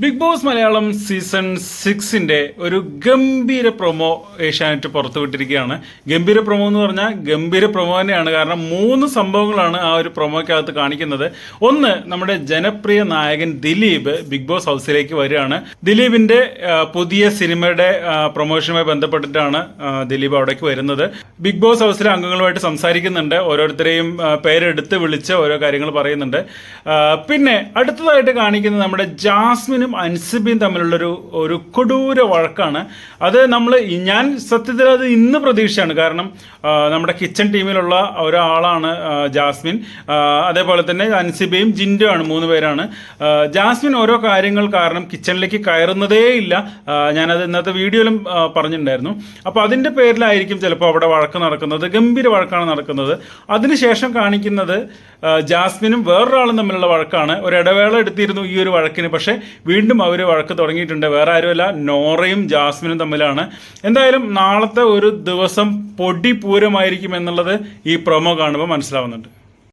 Big boss Malayalam season 6-ന്റെ ഒരു ഗംഭീര promo Asianet പുറത്തുവിട്ടിരിക്കുകയാണ്. ഗംഭീര പ്രൊമോ എന്ന് പറഞ്ഞാൽ ഗംഭീര പ്രൊമോ തന്നെയാണ്. കാരണം 3 സംഭവങ്ങളാണ് ആ ഒരു പ്രൊമോക്കകത്ത് കാണിക്കുന്നത്. ഒന്ന്, നമ്മുടെ ജനപ്രിയ നായകൻ ദിലീപ് ബിഗ് ബോസ് ഹൗസിലേക്ക് വരികയാണ്. ദിലീപിന്റെ പുതിയ സിനിമയുടെ പ്രൊമോഷനുമായി ബന്ധപ്പെട്ടിട്ടാണ് ദിലീപ് അവിടേക്ക് വരുന്നത്. ബിഗ് ബോസ് ഹൗസിലെ അംഗങ്ങളുമായിട്ട് സംസാരിക്കുന്നുണ്ട്. ഓരോരുത്തരെയും പേരെടുത്ത് വിളിച്ച് ഓരോ കാര്യങ്ങൾ പറയുന്നുണ്ട്. പിന്നെ അടുത്തതായിട്ട് കാണിക്കുന്നത് നമ്മുടെ ജാസ്മിനും അൻസിബയും തമ്മിലുള്ളൊരു കൊടൂര വഴക്കാണ്. അത് ഞാൻ സത്യത്തിൽ അത് ഇന്ന് പ്രതീക്ഷയാണ്. കാരണം നമ്മുടെ കിച്ചൺ ടീമിലുള്ള ഒരാളാണ് ജാസ്മിൻ. അതേപോലെ തന്നെ അൻസിബയും ജിൻഡോയാണ്, 3 പേരാണ്. ജാസ്മിൻ ഓരോ കാര്യങ്ങൾ കാരണം കിച്ചണിലേക്ക് കയറുന്നതേ ഇല്ല. ഞാനത് ഇന്നത്തെ വീഡിയോയിലും പറഞ്ഞിട്ടുണ്ടായിരുന്നു. അപ്പോൾ അതിൻ്റെ പേരിലായിരിക്കും ചിലപ്പോൾ അവിടെ വഴക്ക് നടക്കുന്നത്. ഗംഭീര വഴക്കാണ് നടക്കുന്നത്. അതിനുശേഷം കാണിക്കുന്നത് ജാസ്മിനും വേറൊരാളും തമ്മിലുള്ള വഴക്കാണ്. ഒരു ഇടവേള എടുത്തിരുന്നു ഈ ഒരു വഴക്കിന്, പക്ഷേ വീണ്ടും അവർ വഴക്ക് തുടങ്ങിയിട്ടുണ്ട്. വേറെ ആരുമല്ല, നോറയും ജാസ്മിനും തമ്മിലാണ്. എന്തായാലും നാളത്തെ ഒരു ദിവസം പൊടി പൂരമായിരിക്കും എന്നുള്ളത് ഈ പ്രൊമോ കാണുമ്പോൾ മനസ്സിലാവുന്നുണ്ട്.